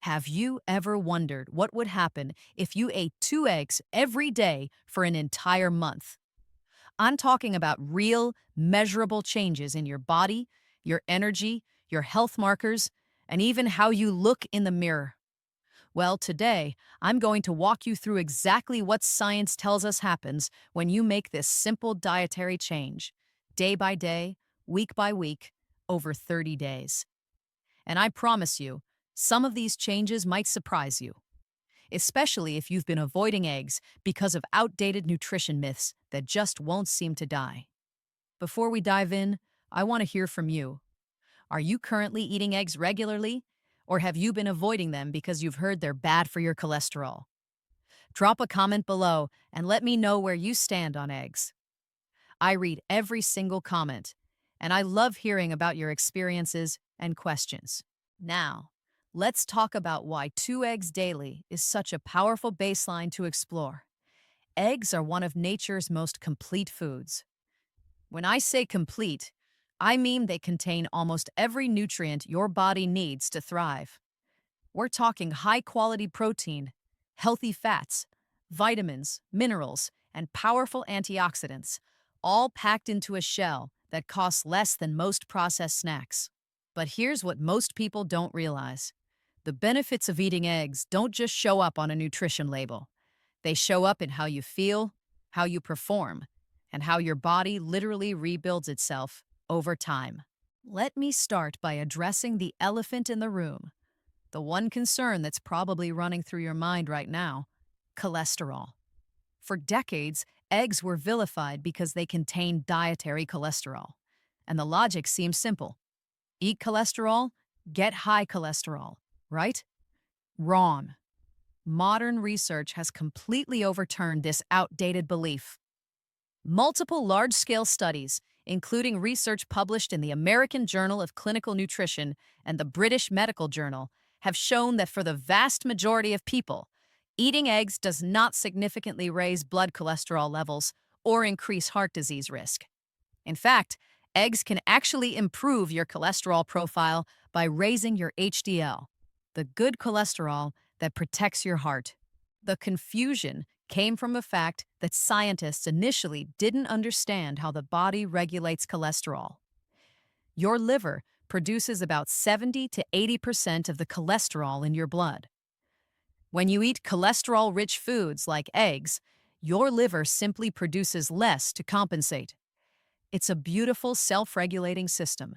Have you ever wondered what would happen if you ate 2 eggs every day for an entire month? I'm talking about real, measurable changes in your body, your energy, your health markers, and even how you look in the mirror. Well, today, I'm going to walk you through exactly what science tells us happens when you make this simple dietary change, day by day, week by week, over 30 days. And I promise you, some of these changes might surprise you, especially if you've been avoiding eggs because of outdated nutrition myths that just won't seem to die. Before we dive in, I want to hear from you. Are you currently eating eggs regularly? Or have you been avoiding them because you've heard they're bad for your cholesterol? Drop a comment below and let me know where you stand on eggs. I read every single comment, and I love hearing about your experiences and questions. Now, let's talk about why 2 eggs daily is such a powerful baseline to explore. Eggs are one of nature's most complete foods. When I say complete, I mean they contain almost every nutrient your body needs to thrive. We're talking high-quality protein, healthy fats, vitamins, minerals, and powerful antioxidants, all packed into a shell that costs less than most processed snacks. But here's what most people don't realize. The benefits of eating eggs don't just show up on a nutrition label. They show up in how you feel, how you perform, and how your body literally rebuilds itself over time. Let me start by addressing the elephant in the room, the one concern that's probably running through your mind right now: cholesterol. For decades, eggs were vilified because they contained dietary cholesterol. And the logic seems simple: eat cholesterol, get high cholesterol, right? Wrong. Modern research has completely overturned this outdated belief. Multiple large-scale studies, including research published in the American Journal of Clinical Nutrition and the British Medical Journal, have shown that for the vast majority of people, eating eggs does not significantly raise blood cholesterol levels or increase heart disease risk. In fact, eggs can actually improve your cholesterol profile by raising your HDL, the good cholesterol that protects your heart. The confusion came from the fact that scientists initially didn't understand how the body regulates cholesterol. Your liver produces about 70 to 80% of the cholesterol in your blood. When you eat cholesterol-rich foods like eggs, your liver simply produces less to compensate. It's a beautiful self-regulating system.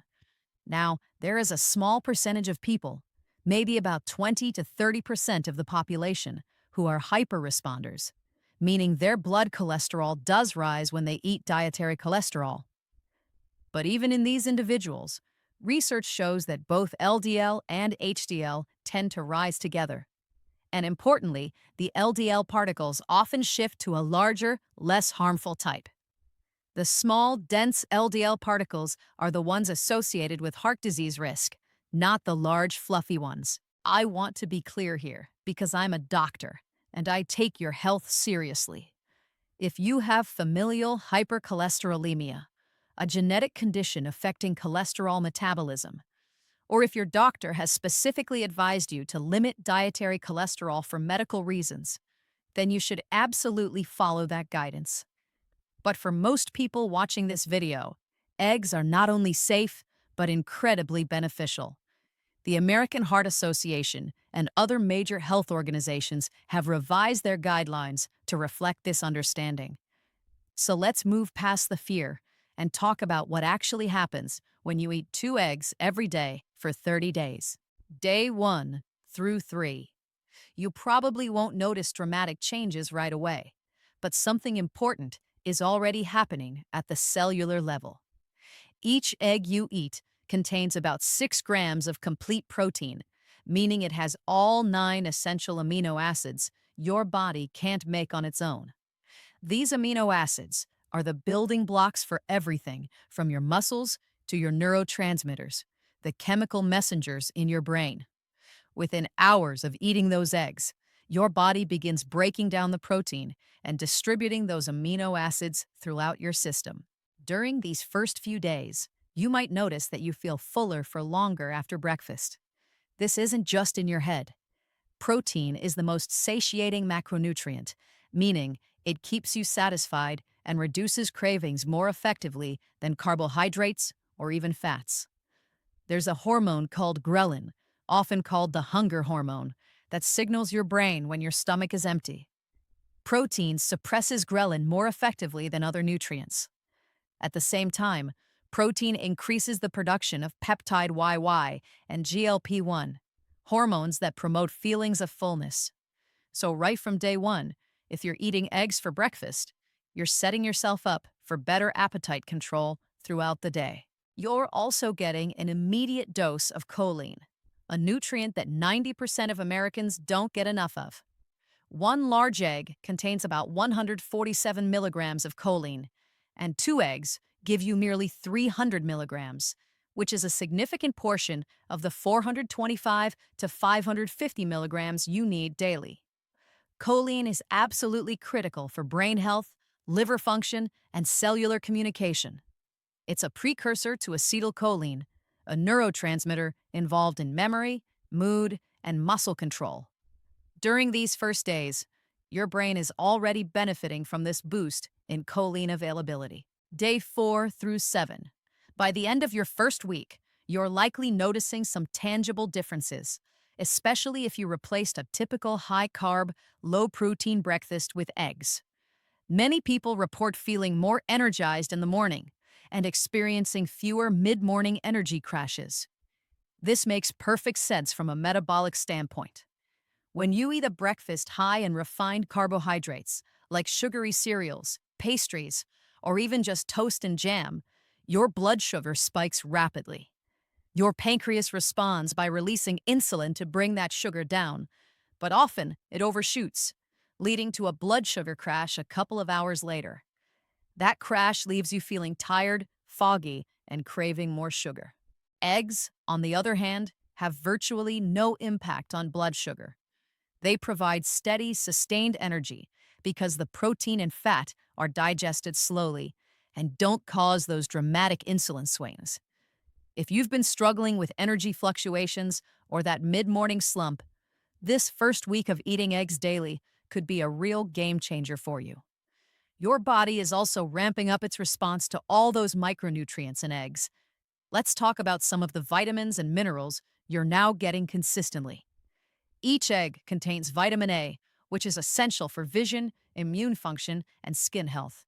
Now, there is a small percentage of people, maybe about 20 to 30% of the population, who are hyperresponders, meaning their blood cholesterol does rise when they eat dietary cholesterol. But even in these individuals, research shows that both LDL and HDL tend to rise together. And importantly, the LDL particles often shift to a larger, less harmful type. The small, dense LDL particles are the ones associated with heart disease risk, not the large, fluffy ones. I want to be clear here because I'm a doctor and I take your health seriously. If you have familial hypercholesterolemia, a genetic condition affecting cholesterol metabolism, or if your doctor has specifically advised you to limit dietary cholesterol for medical reasons, then you should absolutely follow that guidance. But for most people watching this video, eggs are not only safe, but incredibly beneficial. The American Heart Association and other major health organizations have revised their guidelines to reflect this understanding. So let's move past the fear and talk about what actually happens when you eat 2 eggs every day for 30 days. Day 1 through 3. You probably won't notice dramatic changes right away, but something important is already happening at the cellular level. Each egg you eat contains about 6 grams of complete protein, meaning it has all 9 essential amino acids your body can't make on its own. These amino acids are the building blocks for everything from your muscles to your neurotransmitters, the chemical messengers in your brain. Within hours of eating those eggs, your body begins breaking down the protein and distributing those amino acids throughout your system. During these first few days, you might notice that you feel fuller for longer after breakfast. This isn't just in your head. Protein is the most satiating macronutrient, meaning it keeps you satisfied and reduces cravings more effectively than carbohydrates or even fats. There's a hormone called ghrelin, often called the hunger hormone, that signals your brain when your stomach is empty. Protein suppresses ghrelin more effectively than other nutrients. At the same time, protein increases the production of peptide YY and GLP-1, hormones that promote feelings of fullness. So right from day one, if you're eating eggs for breakfast, you're setting yourself up for better appetite control throughout the day. You're also getting an immediate dose of choline, a nutrient that 90% of Americans don't get enough of. One large egg contains about 147 milligrams of choline, and two eggs give you merely 300 milligrams, which is a significant portion of the 425 to 550 milligrams you need daily. Choline is absolutely critical for brain health, liver function, and cellular communication. It's a precursor to acetylcholine, a neurotransmitter involved in memory, mood, and muscle control. During these first days, your brain is already benefiting from this boost in choline availability. Day 4 through 7. By the end of your first week, you're likely noticing some tangible differences, especially if you replaced a typical high-carb, low-protein breakfast with eggs. Many people report feeling more energized in the morning and experiencing fewer mid-morning energy crashes. This makes perfect sense from a metabolic standpoint. When you eat a breakfast high in refined carbohydrates, like sugary cereals, pastries, or even just toast and jam, your blood sugar spikes rapidly. Your pancreas responds by releasing insulin to bring that sugar down, but often it overshoots, leading to a blood sugar crash a couple of hours later. That crash leaves you feeling tired, foggy, and craving more sugar. Eggs, on the other hand, have virtually no impact on blood sugar. They provide steady, sustained energy because the protein and fat are digested slowly and don't cause those dramatic insulin swings. If you've been struggling with energy fluctuations or that mid-morning slump, this first week of eating eggs daily could be a real game changer for you. Your body is also ramping up its response to all those micronutrients in eggs. Let's talk about some of the vitamins and minerals you're now getting consistently. Each egg contains vitamin A, which is essential for vision, immune function, and skin health.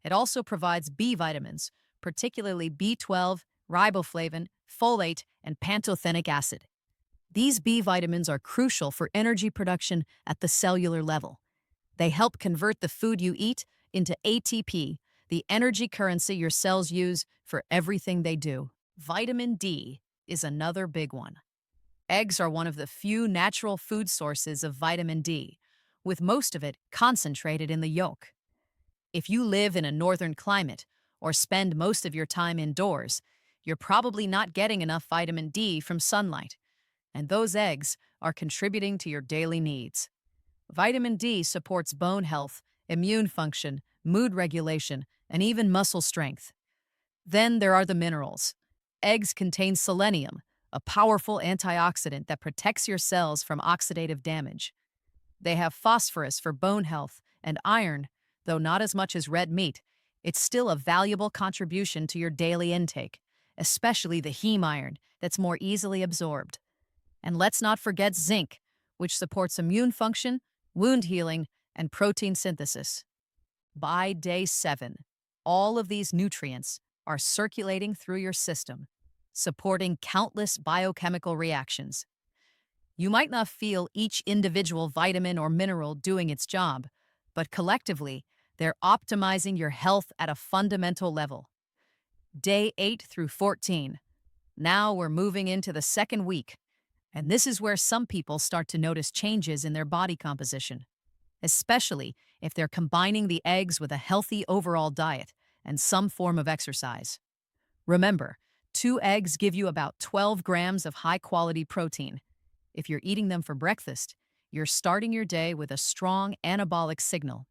It also provides B vitamins, particularly B12, riboflavin, folate, and pantothenic acid. These B vitamins are crucial for energy production at the cellular level. They help convert the food you eat into ATP, the energy currency your cells use for everything they do. Vitamin D is another big one. Eggs are one of the few natural food sources of vitamin D, with most of it concentrated in the yolk. If you live in a northern climate or spend most of your time indoors, you're probably not getting enough vitamin D from sunlight, and those eggs are contributing to your daily needs. Vitamin D supports bone health, immune function, mood regulation, and even muscle strength. Then there are the minerals. Eggs contain selenium, a powerful antioxidant that protects your cells from oxidative damage. They have phosphorus for bone health and iron, though not as much as red meat. It's still a valuable contribution to your daily intake, especially the heme iron that's more easily absorbed. And let's not forget zinc, which supports immune function, wound healing, and protein synthesis. By day 7, all of these nutrients are circulating through your system, supporting countless biochemical reactions. You might not feel each individual vitamin or mineral doing its job, but collectively, they're optimizing your health at a fundamental level. Day 8 through 14. Now we're moving into the second week, and this is where some people start to notice changes in their body composition, especially if they're combining the eggs with a healthy overall diet and some form of exercise. Remember, 2 eggs give you about 12 grams of high-quality protein. If you're eating them for breakfast, you're starting your day with a strong anabolic signal.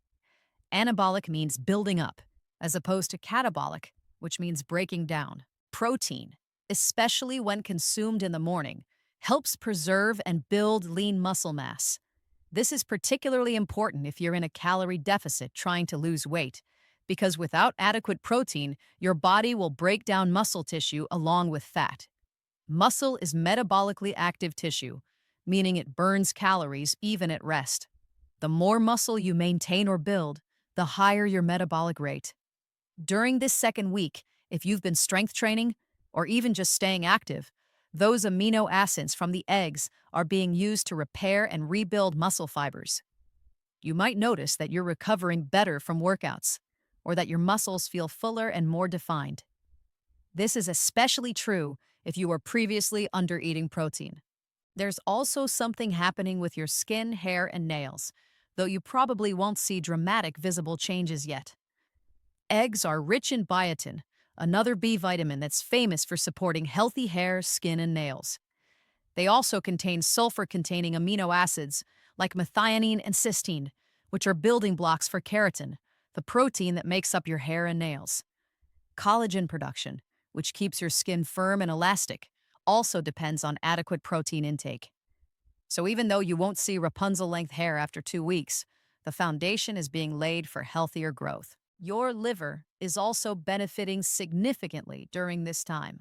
Anabolic means building up, as opposed to catabolic, which means breaking down. Protein, especially when consumed in the morning, helps preserve and build lean muscle mass. This is particularly important if you're in a calorie deficit trying to lose weight, because without adequate protein, your body will break down muscle tissue along with fat. Muscle is metabolically active tissue, meaning it burns calories even at rest. The more muscle you maintain or build, the higher your metabolic rate. During this second week, if you've been strength training or even just staying active, those amino acids from the eggs are being used to repair and rebuild muscle fibers. You might notice that you're recovering better from workouts, or that your muscles feel fuller and more defined. This is especially true if you were previously under-eating protein. There's also something happening with your skin, hair, and nails, though you probably won't see dramatic visible changes yet. Eggs are rich in biotin, another B vitamin that's famous for supporting healthy hair, skin, and nails. They also contain sulfur-containing amino acids like methionine and cysteine, which are building blocks for keratin, the protein that makes up your hair and nails. Collagen production, which keeps your skin firm and elastic, also depends on adequate protein intake. So even though you won't see Rapunzel-length hair after 2 weeks, the foundation is being laid for healthier growth. Your liver is also benefiting significantly during this time.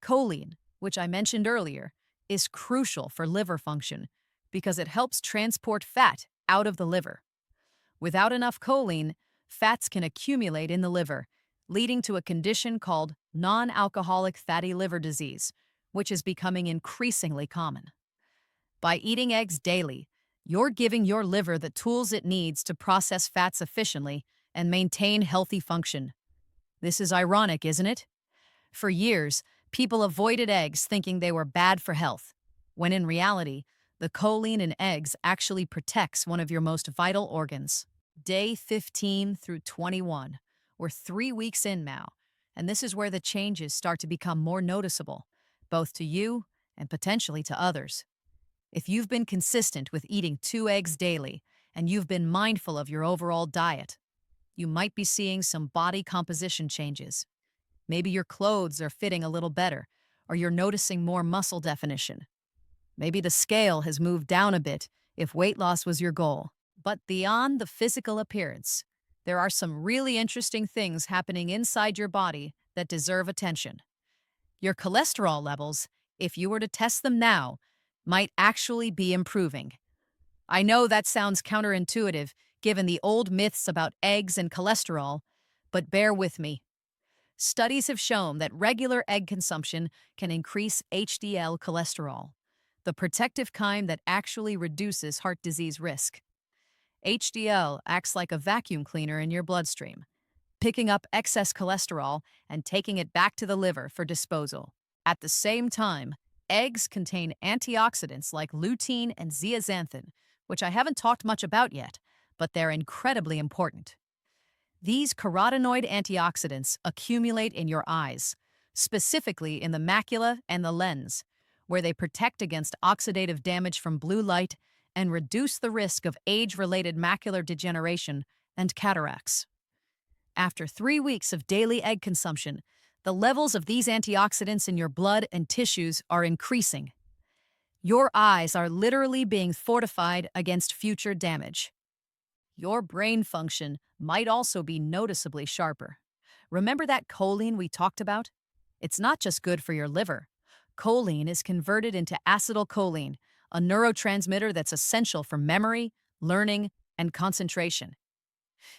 Choline, which I mentioned earlier, is crucial for liver function because it helps transport fat out of the liver. Without enough choline, fats can accumulate in the liver, leading to a condition called non-alcoholic fatty liver disease, which is becoming increasingly common. By eating eggs daily, you're giving your liver the tools it needs to process fats efficiently and maintain healthy function. This is ironic, isn't it? For years, people avoided eggs thinking they were bad for health, when in reality, the choline in eggs actually protects one of your most vital organs. Day 15 through 21. We're 3 weeks in now, and this is where the changes start to become more noticeable, both to you and potentially to others. If you've been consistent with eating 2 eggs daily, and you've been mindful of your overall diet, you might be seeing some body composition changes. Maybe your clothes are fitting a little better, or you're noticing more muscle definition. Maybe the scale has moved down a bit if weight loss was your goal. But beyond the physical appearance, there are some really interesting things happening inside your body that deserve attention. Your cholesterol levels, if you were to test them now, might actually be improving. I know that sounds counterintuitive given the old myths about eggs and cholesterol, but bear with me. Studies have shown that regular egg consumption can increase HDL cholesterol, the protective kind that actually reduces heart disease risk. HDL acts like a vacuum cleaner in your bloodstream, picking up excess cholesterol and taking it back to the liver for disposal. At the same time, eggs contain antioxidants like lutein and zeaxanthin, which I haven't talked much about yet, but they're incredibly important. These carotenoid antioxidants accumulate in your eyes, specifically in the macula and the lens, where they protect against oxidative damage from blue light and reduce the risk of age-related macular degeneration and cataracts. After 3 weeks of daily egg consumption, the levels of these antioxidants in your blood and tissues are increasing. Your eyes are literally being fortified against future damage. Your brain function might also be noticeably sharper. Remember that choline we talked about? It's not just good for your liver. Choline is converted into acetylcholine, a neurotransmitter that's essential for memory, learning, and concentration.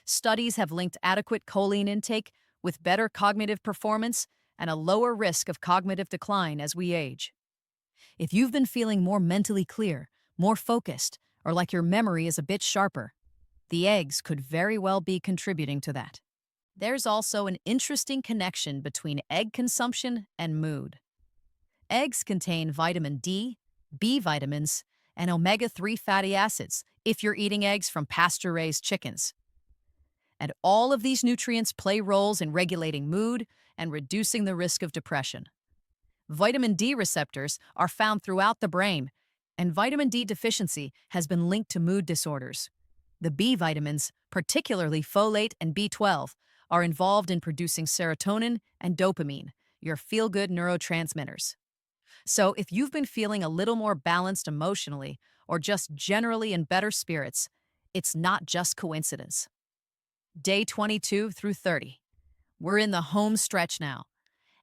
Studies have linked adequate choline intake with better cognitive performance and a lower risk of cognitive decline as we age. If you've been feeling more mentally clear, more focused, or like your memory is a bit sharper, the eggs could very well be contributing to that. There's also an interesting connection between egg consumption and mood. Eggs contain vitamin D, B vitamins, and omega-3 fatty acids if you're eating eggs from pasture-raised chickens. And all of these nutrients play roles in regulating mood and reducing the risk of depression. Vitamin D receptors are found throughout the brain, and vitamin D deficiency has been linked to mood disorders. The B vitamins, particularly folate and B12, are involved in producing serotonin and dopamine, your feel-good neurotransmitters. So, if you've been feeling a little more balanced emotionally or just generally in better spirits, it's not just coincidence. Day 22 through 30. We're in the home stretch now,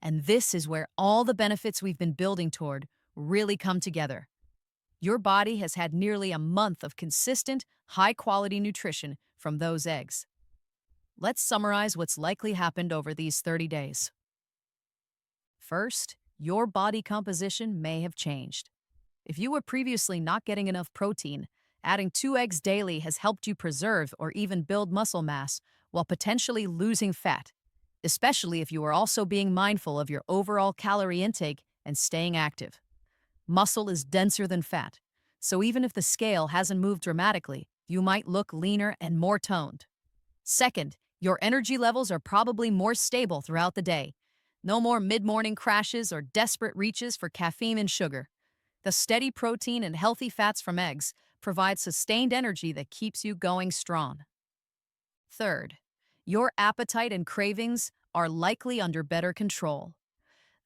and this is where all the benefits we've been building toward really come together. Your body has had nearly a month of consistent, high quality nutrition from those eggs. Let's summarize what's likely happened over these 30 days. First, your body composition may have changed. If you were previously not getting enough protein, adding 2 eggs daily has helped you preserve or even build muscle mass while potentially losing fat, especially if you are also being mindful of your overall calorie intake and staying active. Muscle is denser than fat, so even if the scale hasn't moved dramatically, you might look leaner and more toned. Second, your energy levels are probably more stable throughout the day. No more mid-morning crashes or desperate reaches for caffeine and sugar. The steady protein and healthy fats from eggs provide sustained energy that keeps you going strong. Third, your appetite and cravings are likely under better control.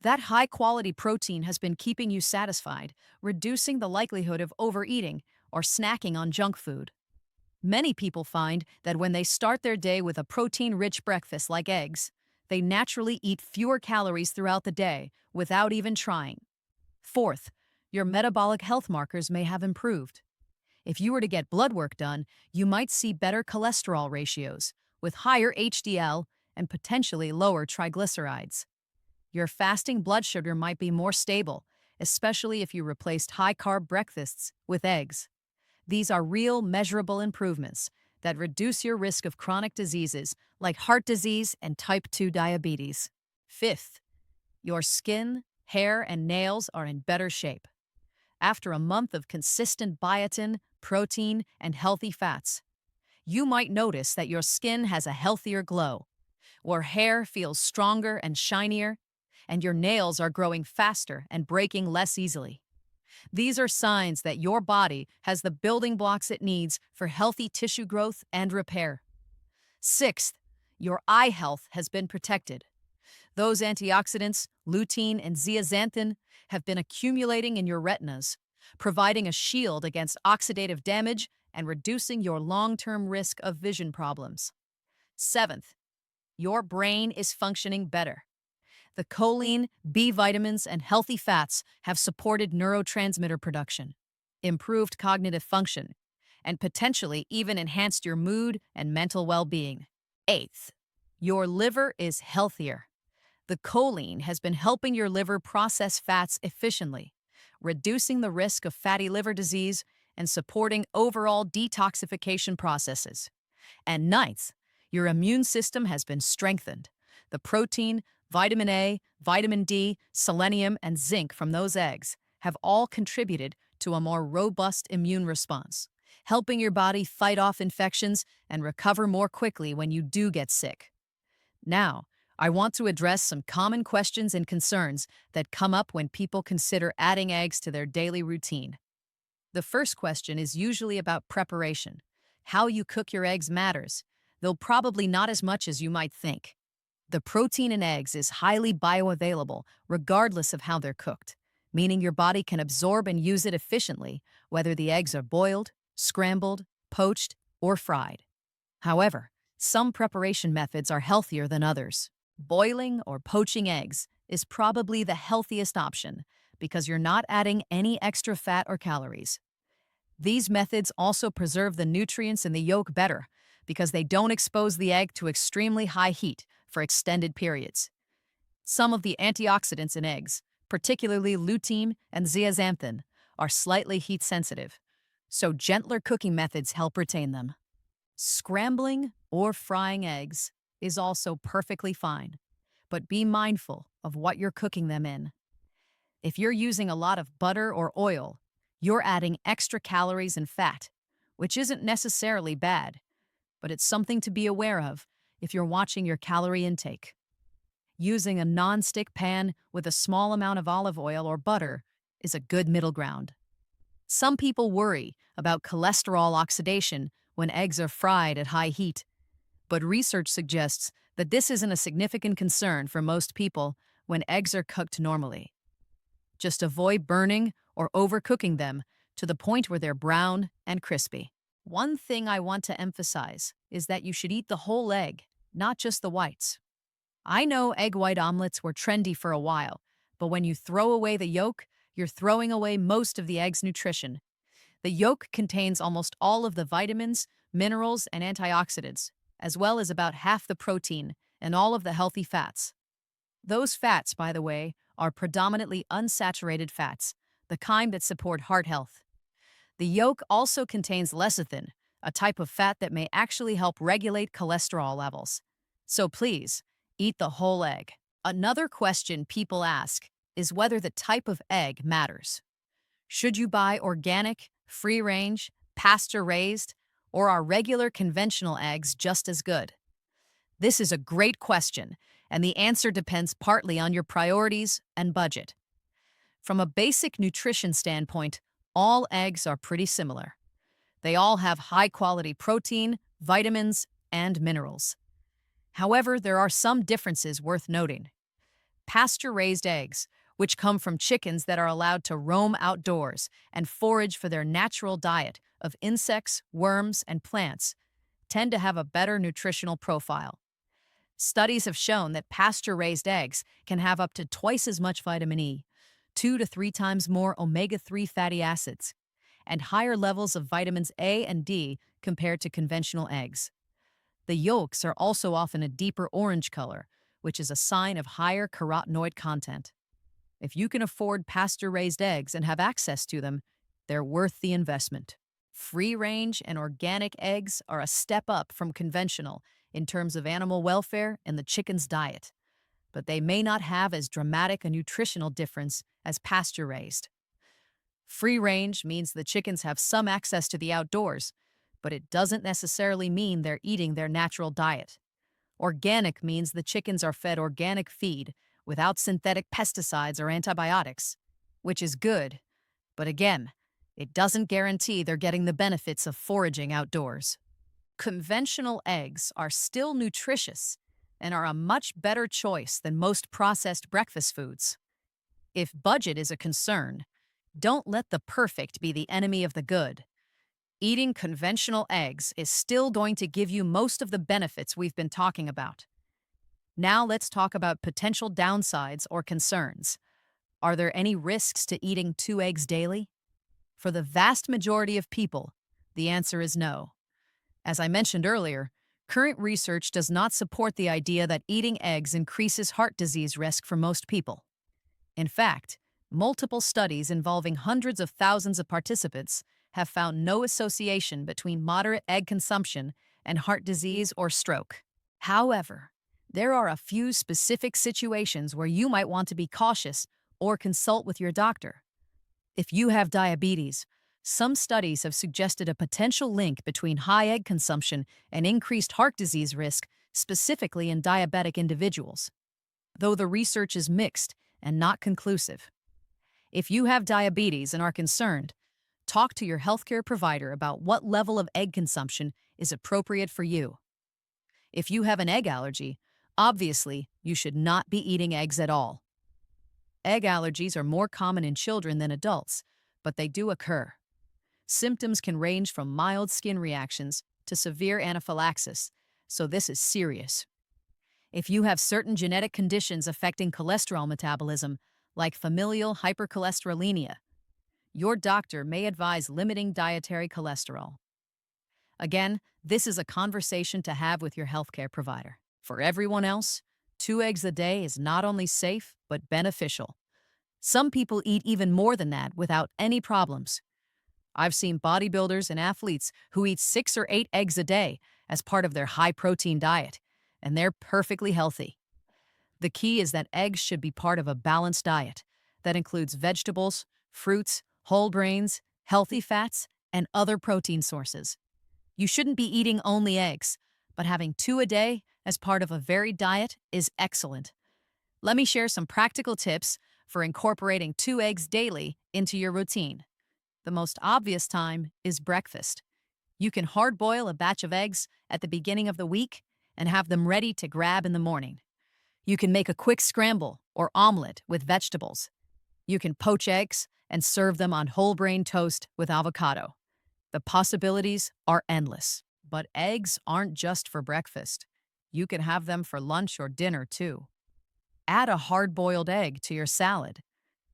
That high-quality protein has been keeping you satisfied, reducing the likelihood of overeating or snacking on junk food. Many people find that when they start their day with a protein-rich breakfast like eggs, they naturally eat fewer calories throughout the day without even trying. Fourth, your metabolic health markers may have improved. If you were to get blood work done, you might see better cholesterol ratios, with higher HDL and potentially lower triglycerides. Your fasting blood sugar might be more stable, especially if you replaced high-carb breakfasts with eggs. These are real, measurable improvements that reduce your risk of chronic diseases like heart disease and type 2 diabetes. Fifth, your skin, hair, and nails are in better shape. After a month of consistent biotin, protein, and healthy fats, you might notice that your skin has a healthier glow, your hair feels stronger and shinier, and your nails are growing faster and breaking less easily. These are signs that your body has the building blocks it needs for healthy tissue growth and repair. Sixth, your eye health has been protected. Those antioxidants, lutein and zeaxanthin, have been accumulating in your retinas, providing a shield against oxidative damage and reducing your long-term risk of vision problems. Seventh, your brain is functioning better. The choline, B vitamins, and healthy fats have supported neurotransmitter production, improved cognitive function, and potentially even enhanced your mood and mental well-being. Eighth, your liver is healthier. The choline has been helping your liver process fats efficiently, reducing the risk of fatty liver disease and supporting overall detoxification processes. And ninth, your immune system has been strengthened. The protein, vitamin A, vitamin D, selenium, and zinc from those eggs have all contributed to a more robust immune response, helping your body fight off infections and recover more quickly when you do get sick. Now, I want to address some common questions and concerns that come up when people consider adding eggs to their daily routine. The first question is usually about preparation. How you cook your eggs matters, though probably not as much as you might think. The protein in eggs is highly bioavailable regardless of how they're cooked, meaning your body can absorb and use it efficiently, whether the eggs are boiled, scrambled, poached, or fried. However, some preparation methods are healthier than others. Boiling or poaching eggs is probably the healthiest option because you're not adding any extra fat or calories. These methods also preserve the nutrients in the yolk better because they don't expose the egg to extremely high heat for extended periods. Some of the antioxidants in eggs, particularly lutein and zeaxanthin, are slightly heat sensitive, so gentler cooking methods help retain them. Scrambling or frying eggs is also perfectly fine, but be mindful of what you're cooking them in. If you're using a lot of butter or oil, you're adding extra calories and fat, which isn't necessarily bad, but it's something to be aware of if you're watching your calorie intake. Using a non-stick pan with a small amount of olive oil or butter is a good middle ground. Some people worry about cholesterol oxidation when eggs are fried at high heat, but research suggests that this isn't a significant concern for most people when eggs are cooked normally. Just avoid burning or overcooking them to the point where they're brown and crispy. One thing I want to emphasize is that you should eat the whole egg, not just the whites. I know egg white omelets were trendy for a while, but when you throw away the yolk, you're throwing away most of the egg's nutrition. The yolk contains almost all of the vitamins, minerals, and antioxidants, as well as about half the protein and all of the healthy fats. Those fats, by the way, are predominantly unsaturated fats, the kind that support heart health. The yolk also contains lecithin, a type of fat that may actually help regulate cholesterol levels. So please, eat the whole egg. Another question people ask is whether the type of egg matters. Should you buy organic, free-range, pasture-raised, or are regular conventional eggs just as good? This is a great question, and the answer depends partly on your priorities and budget. From a basic nutrition standpoint, all eggs are pretty similar. They all have high-quality protein, vitamins, and minerals. However, there are some differences worth noting. Pasture-raised eggs, which come from chickens that are allowed to roam outdoors and forage for their natural diet of insects, worms, and plants, tend to have a better nutritional profile. Studies have shown that pasture-raised eggs can have up to twice as much vitamin E, 2 to 3 times more omega-3 fatty acids, and higher levels of vitamins A and D compared to conventional eggs. The yolks are also often a deeper orange color, which is a sign of higher carotenoid content. If you can afford pasture-raised eggs and have access to them, they're worth the investment. Free-range and organic eggs are a step up from conventional in terms of animal welfare and the chicken's diet, but they may not have as dramatic a nutritional difference as pasture-raised. Free-range means the chickens have some access to the outdoors, but it doesn't necessarily mean they're eating their natural diet. Organic means the chickens are fed organic feed without synthetic pesticides or antibiotics, which is good, but again, it doesn't guarantee they're getting the benefits of foraging outdoors. Conventional eggs are still nutritious and are a much better choice than most processed breakfast foods. If budget is a concern, don't let the perfect be the enemy of the good. Eating conventional eggs is still going to give you most of the benefits we've been talking about. Now let's talk about potential downsides or concerns. Are there any risks to eating 2 eggs daily? For the vast majority of people, the answer is no. As I mentioned earlier, current research does not support the idea that eating eggs increases heart disease risk for most people. In fact, multiple studies involving hundreds of thousands of participants have found no association between moderate egg consumption and heart disease or stroke. However, there are a few specific situations where you might want to be cautious or consult with your doctor. If you have diabetes, some studies have suggested a potential link between high egg consumption and increased heart disease risk, specifically in diabetic individuals, though the research is mixed and not conclusive. If you have diabetes and are concerned, talk to your healthcare provider about what level of egg consumption is appropriate for you. If you have an egg allergy, obviously you should not be eating eggs at all. Egg allergies are more common in children than adults, but they do occur. Symptoms can range from mild skin reactions to severe anaphylaxis, so this is serious. If you have certain genetic conditions affecting cholesterol metabolism, like familial hypercholesterolemia, your doctor may advise limiting dietary cholesterol. Again, this is a conversation to have with your healthcare provider. For everyone else, 2 eggs a day is not only safe, but beneficial. Some people eat even more than that without any problems. I've seen bodybuilders and athletes who eat 6 or 8 eggs a day as part of their high-protein diet, and they're perfectly healthy. The key is that eggs should be part of a balanced diet that includes vegetables, fruits, whole grains, healthy fats, and other protein sources. You shouldn't be eating only eggs, but having 2 a day as part of a varied diet is excellent. Let me share some practical tips for incorporating 2 eggs daily into your routine. The most obvious time is breakfast. You can hard-boil a batch of eggs at the beginning of the week and have them ready to grab in the morning. You can make a quick scramble or omelet with vegetables. You can poach eggs and serve them on whole grain toast with avocado. The possibilities are endless. But eggs aren't just for breakfast. You can have them for lunch or dinner too. Add a hard boiled egg to your salad.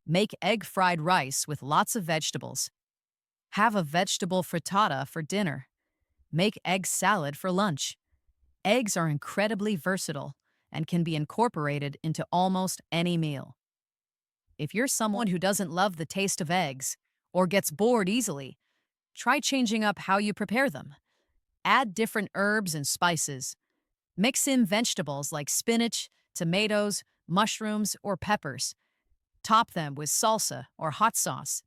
Make egg fried rice with lots of vegetables. Have a vegetable frittata for dinner. Make egg salad for lunch. Eggs are incredibly versatile and can be incorporated into almost any meal. If you're someone who doesn't love the taste of eggs or gets bored easily, try changing up how you prepare them. Add different herbs and spices. Mix in vegetables like spinach, tomatoes, mushrooms, or peppers. Top them with salsa or hot sauce.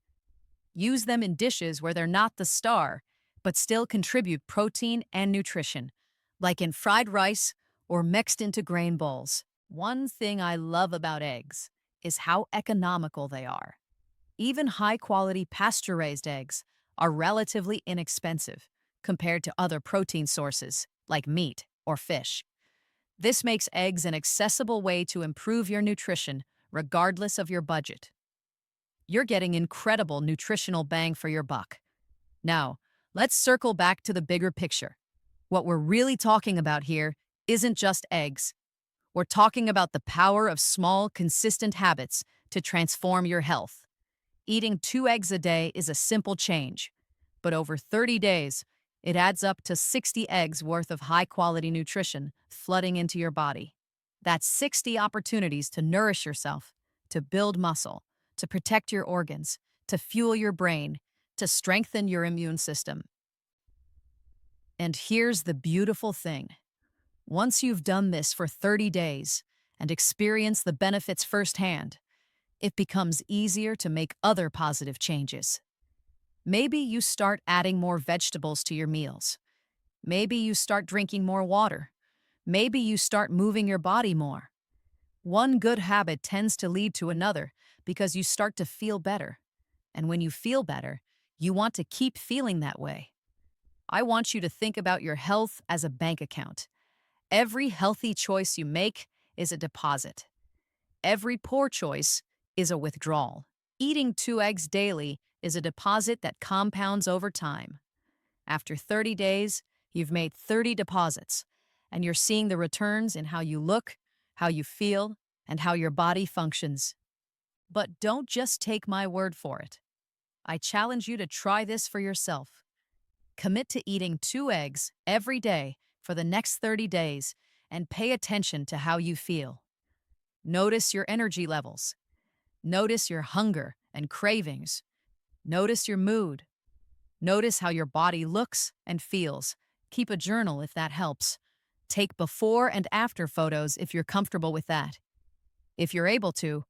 Use them in dishes where they're not the star, but still contribute protein and nutrition, like in fried rice or mixed into grain bowls. One thing I love about eggs is how economical they are. Even high-quality pasture-raised eggs are relatively inexpensive compared to other protein sources like meat or fish. This makes eggs an accessible way to improve your nutrition regardless of your budget. You're getting incredible nutritional bang for your buck. Now, let's circle back to the bigger picture. What we're really talking about here isn't just eggs. We're talking about the power of small, consistent habits to transform your health. Eating 2 eggs a day is a simple change, but over 30 days, it adds up to 60 eggs worth of high-quality nutrition flooding into your body. That's 60 opportunities to nourish yourself, to build muscle, to protect your organs, to fuel your brain, to strengthen your immune system. And here's the beautiful thing. Once you've done this for 30 days and experienced the benefits firsthand, it becomes easier to make other positive changes. Maybe you start adding more vegetables to your meals. Maybe you start drinking more water. Maybe you start moving your body more. One good habit tends to lead to another because you start to feel better. And when you feel better, you want to keep feeling that way. I want you to think about your health as a bank account. Every healthy choice you make is a deposit. Every poor choice is a withdrawal. Eating 2 eggs daily is a deposit that compounds over time. After 30 days, you've made 30 deposits, and you're seeing the returns in how you look, how you feel, and how your body functions. But don't just take my word for it. I challenge you to try this for yourself. Commit to eating 2 eggs every day for the next 30 days and pay attention to how you feel. Notice your energy levels. Notice your hunger and cravings. Notice your mood. Notice how your body looks and feels. Keep a journal if that helps. Take before and after photos if you're comfortable with that. If you're able to,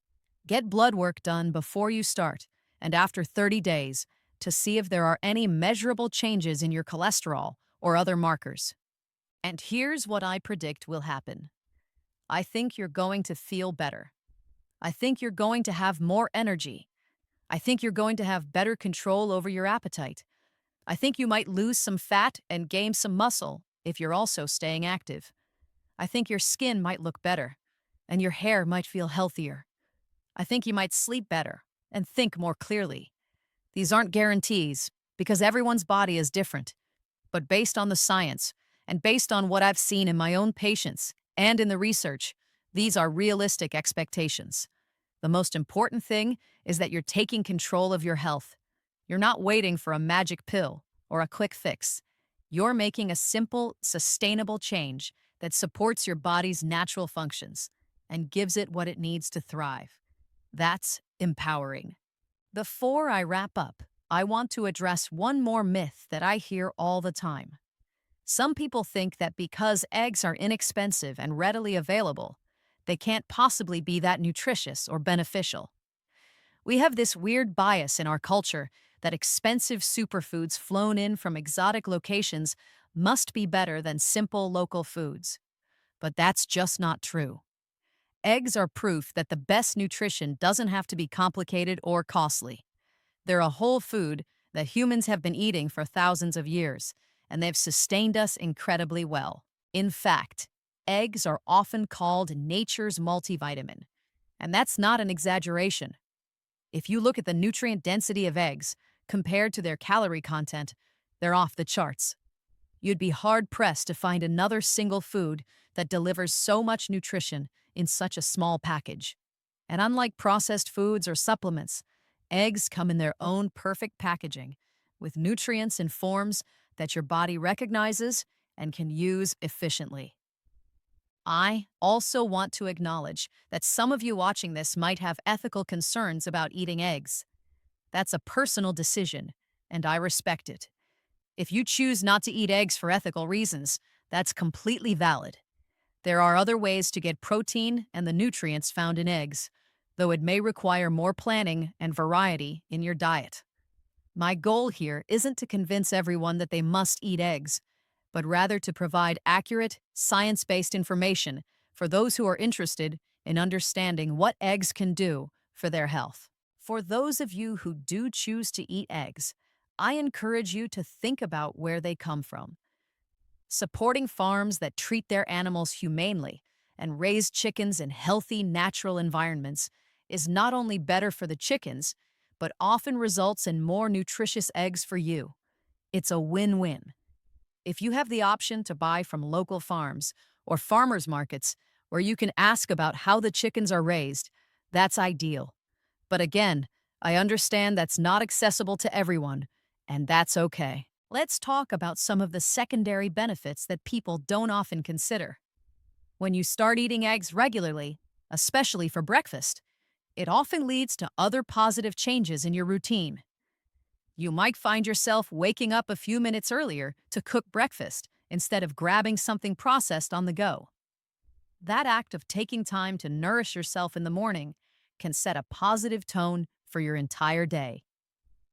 get blood work done before you start and after 30 days to see if there are any measurable changes in your cholesterol or other markers. And here's what I predict will happen. I think you're going to feel better. I think you're going to have more energy. I think you're going to have better control over your appetite. I think you might lose some fat and gain some muscle if you're also staying active. I think your skin might look better, and your hair might feel healthier. I think you might sleep better and think more clearly. These aren't guarantees, because everyone's body is different. But based on the science, and based on what I've seen in my own patients and in the research, these are realistic expectations. The most important thing is that you're taking control of your health. You're not waiting for a magic pill or a quick fix. You're making a simple, sustainable change that supports your body's natural functions and gives it what it needs to thrive. That's empowering. Before I wrap up, I want to address one more myth that I hear all the time. Some people think that because eggs are inexpensive and readily available, they can't possibly be that nutritious or beneficial. We have this weird bias in our culture that expensive superfoods flown in from exotic locations must be better than simple local foods. But that's just not true. Eggs are proof that the best nutrition doesn't have to be complicated or costly. They're a whole food that humans have been eating for thousands of years, and they've sustained us incredibly well. In fact, eggs are often called nature's multivitamin, and that's not an exaggeration. If you look at the nutrient density of eggs compared to their calorie content, they're off the charts. You'd be hard-pressed to find another single food that delivers so much nutrition in such a small package. And unlike processed foods or supplements, eggs come in their own perfect packaging, with nutrients in forms that your body recognizes and can use efficiently. I also want to acknowledge that some of you watching this might have ethical concerns about eating eggs. That's a personal decision, and I respect it. If you choose not to eat eggs for ethical reasons, that's completely valid. There are other ways to get protein and the nutrients found in eggs, though it may require more planning and variety in your diet. My goal here isn't to convince everyone that they must eat eggs, but rather to provide accurate, science-based information for those who are interested in understanding what eggs can do for their health. For those of you who do choose to eat eggs, I encourage you to think about where they come from. Supporting farms that treat their animals humanely and raise chickens in healthy, natural environments is not only better for the chickens, but often results in more nutritious eggs for you. It's a win-win. If you have the option to buy from local farms or farmers markets where you can ask about how the chickens are raised, that's ideal. But again, I understand that's not accessible to everyone, and that's okay. Let's talk about some of the secondary benefits that people don't often consider. When you start eating eggs regularly, especially for breakfast, it often leads to other positive changes in your routine. You might find yourself waking up a few minutes earlier to cook breakfast instead of grabbing something processed on the go. That act of taking time to nourish yourself in the morning can set a positive tone for your entire day.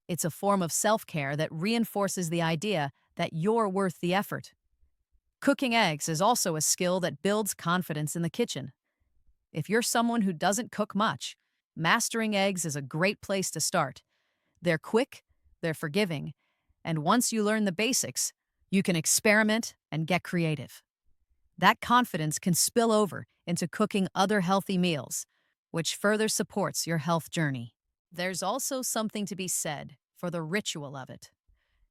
It's a form of self-care that reinforces the idea that you're worth the effort. Cooking eggs is also a skill that builds confidence in the kitchen. If you're someone who doesn't cook much, mastering eggs is a great place to start. They're quick, they're forgiving, and once you learn the basics, you can experiment and get creative. That confidence can spill over into cooking other healthy meals, which further supports your health journey. There's also something to be said for the ritual of it.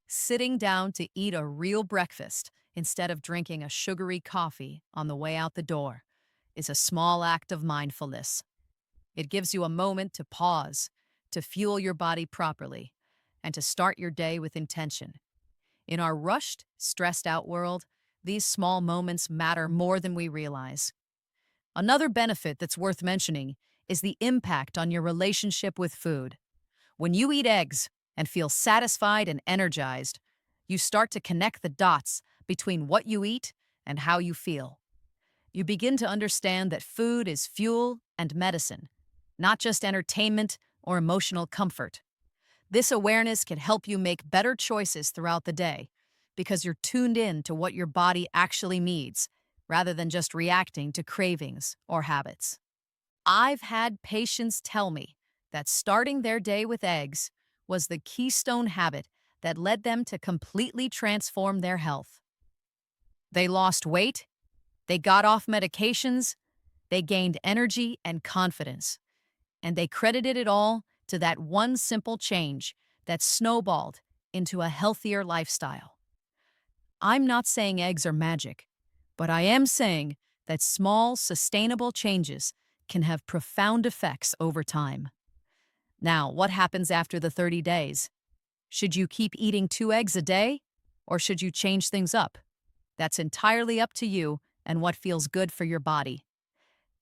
Sitting down to eat a real breakfast instead of drinking a sugary coffee on the way out the door is a small act of mindfulness. It gives you a moment to pause, to fuel your body properly, and to start your day with intention. In our rushed, stressed-out world, these small moments matter more than we realize. Another benefit that's worth mentioning is the impact on your relationship with food. When you eat eggs and feel satisfied and energized, you start to connect the dots between what you eat and how you feel. You begin to understand that food is fuel and medicine, not just entertainment or emotional comfort. This awareness can help you make better choices throughout the day because you're tuned in to what your body actually needs, rather than just reacting to cravings or habits. I've had patients tell me that starting their day with eggs was the keystone habit that led them to completely transform their health. They lost weight, they got off medications, they gained energy and confidence, and they credited it all to that one simple change that snowballed into a healthier lifestyle. I'm not saying eggs are magic, but I am saying that small, sustainable changes can have profound effects over time. Now, what happens after the 30 days? Should you keep eating 2 eggs a day, or should you change things up? That's entirely up to you and what feels good for your body.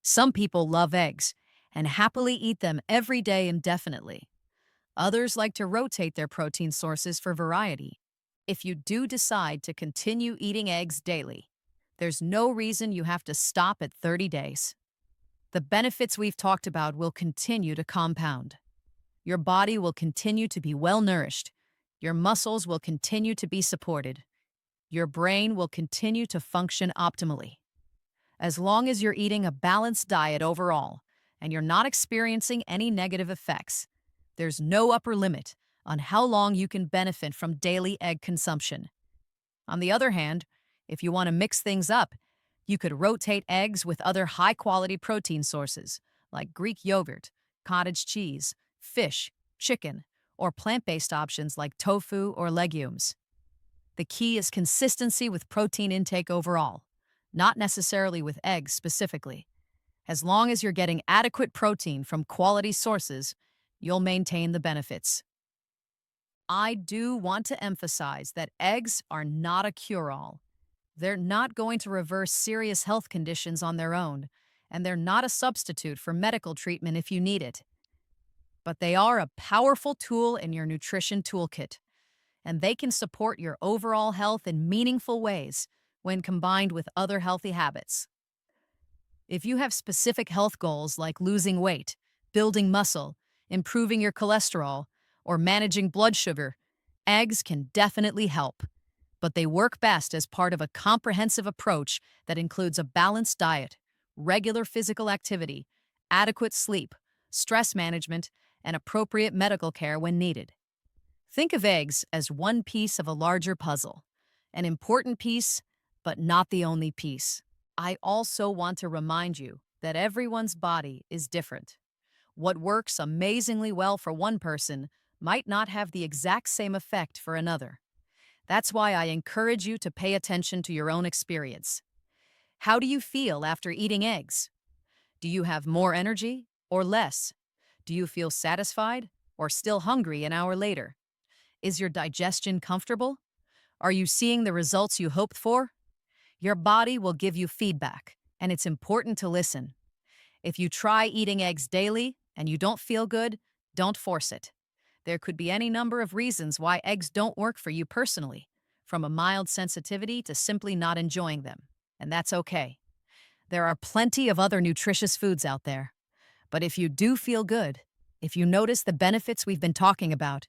Some people love eggs and happily eat them every day indefinitely. Others like to rotate their protein sources for variety. If you do decide to continue eating eggs daily, there's no reason you have to stop at 30 days. The benefits we've talked about will continue to compound. Your body will continue to be well-nourished. Your muscles will continue to be supported. Your brain will continue to function optimally. As long as you're eating a balanced diet overall and you're not experiencing any negative effects, there's no upper limit on how long you can benefit from daily egg consumption. On the other hand, if you want to mix things up, you could rotate eggs with other high-quality protein sources like Greek yogurt, cottage cheese, fish, chicken, or plant-based options like tofu or legumes. The key is consistency with protein intake overall, not necessarily with eggs specifically. As long as you're getting adequate protein from quality sources, you'll maintain the benefits. I do want to emphasize that eggs are not a cure-all. They're not going to reverse serious health conditions on their own, and they're not a substitute for medical treatment if you need it. But they are a powerful tool in your nutrition toolkit, and they can support your overall health in meaningful ways when combined with other healthy habits. If you have specific health goals like losing weight, building muscle, improving your cholesterol, or managing blood sugar, eggs can definitely help. But they work best as part of a comprehensive approach that includes a balanced diet, regular physical activity, adequate sleep, stress management, and appropriate medical care when needed. Think of eggs as one piece of a larger puzzle, an important piece, but not the only piece. I also want to remind you that everyone's body is different. What works amazingly well for one person might not have the exact same effect for another. That's why I encourage you to pay attention to your own experience. How do you feel after eating eggs? Do you have more energy or less? Do you feel satisfied or still hungry an hour later? Is your digestion comfortable? Are you seeing the results you hoped for? Your body will give you feedback, and it's important to listen. If you try eating eggs daily and you don't feel good, don't force it. There could be any number of reasons why eggs don't work for you personally, from a mild sensitivity to simply not enjoying them, and that's okay. There are plenty of other nutritious foods out there. But if you do feel good, if you notice the benefits we've been talking about,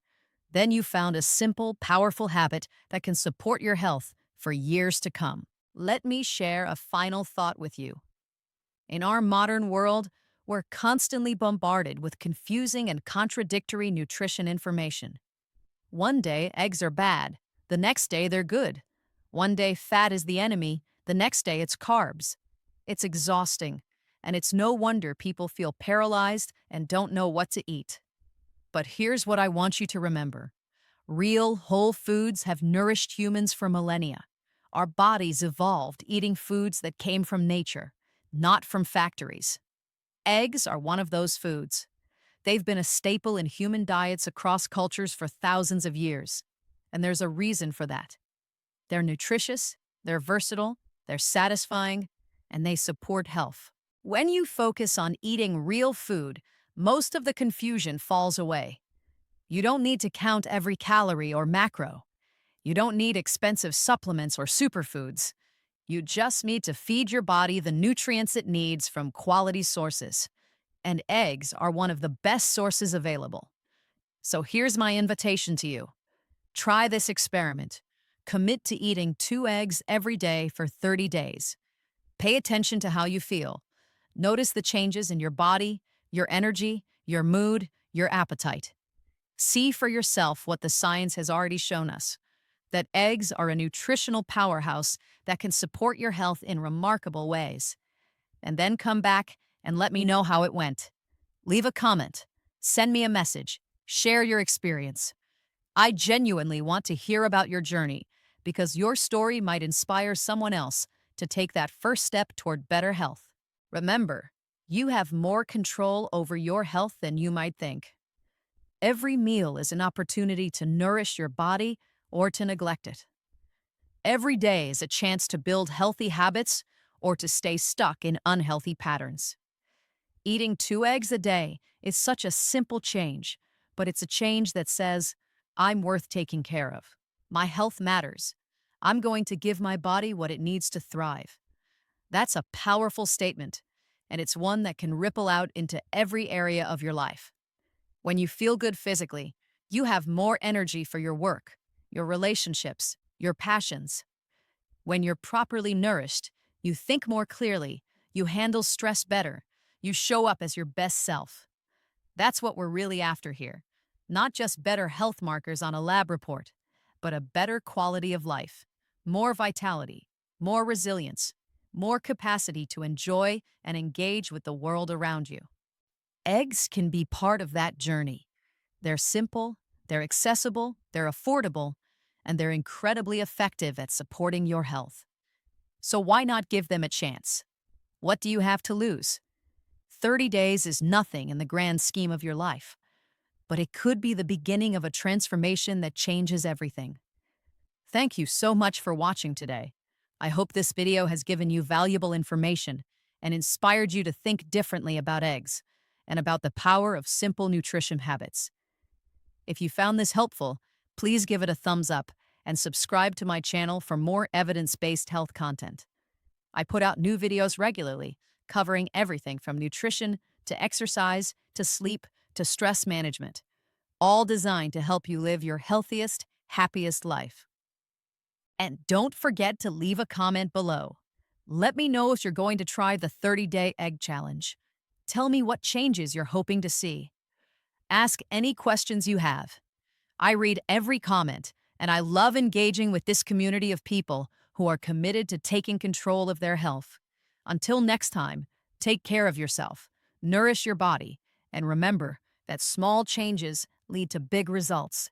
then you found a simple, powerful habit that can support your health for years to come. Let me share a final thought with you. In our modern world, we're constantly bombarded with confusing and contradictory nutrition information. One day, eggs are bad. The next day, they're good. One day, fat is the enemy. The next day, it's carbs. It's exhausting, and it's no wonder people feel paralyzed and don't know what to eat. But here's what I want you to remember. Real, whole foods have nourished humans for millennia. Our bodies evolved eating foods that came from nature, not from factories. Eggs are one of those foods. They've been a staple in human diets across cultures for thousands of years. And there's a reason for that. They're nutritious, they're versatile, they're satisfying, and they support health. When you focus on eating real food, most of the confusion falls away. You don't need to count every calorie or macro. You don't need expensive supplements or superfoods. You just need to feed your body the nutrients it needs from quality sources. And eggs are one of the best sources available. So here's my invitation to you. Try this experiment. Commit to eating 2 eggs every day for 30 days. Pay attention to how you feel. Notice the changes in your body, your energy, your mood, your appetite. See for yourself what the science has already shown us, that eggs are a nutritional powerhouse that can support your health in remarkable ways. And then come back and let me know how it went. Leave a comment, send me a message, share your experience. I genuinely want to hear about your journey because your story might inspire someone else to take that first step toward better health. Remember, you have more control over your health than you might think. Every meal is an opportunity to nourish your body or to neglect it. Every day is a chance to build healthy habits or to stay stuck in unhealthy patterns. Eating 2 eggs a day is such a simple change, but it's a change that says, I'm worth taking care of. My health matters. I'm going to give my body what it needs to thrive. That's a powerful statement, and it's one that can ripple out into every area of your life. When you feel good physically, you have more energy for your work, your relationships, your passions. When you're properly nourished, you think more clearly, you handle stress better, you show up as your best self. That's what we're really after here. Not just better health markers on a lab report, but a better quality of life, more vitality, more resilience, more capacity to enjoy and engage with the world around you. Eggs can be part of that journey. They're simple, they're accessible, they're affordable, and they're incredibly effective at supporting your health. So why not give them a chance? What do you have to lose? 30 days is nothing in the grand scheme of your life, but it could be the beginning of a transformation that changes everything. Thank you so much for watching today. I hope this video has given you valuable information and inspired you to think differently about eggs and about the power of simple nutrition habits. If you found this helpful, please give it a thumbs up and subscribe to my channel for more evidence-based health content. I put out new videos regularly, covering everything from nutrition to exercise to sleep to stress management, all designed to help you live your healthiest, happiest life. And don't forget to leave a comment below. Let me know if you're going to try the 30-day egg challenge. Tell me what changes you're hoping to see. Ask any questions you have. I read every comment, and I love engaging with this community of people who are committed to taking control of their health. Until next time, take care of yourself, nourish your body, and remember that small changes lead to big results.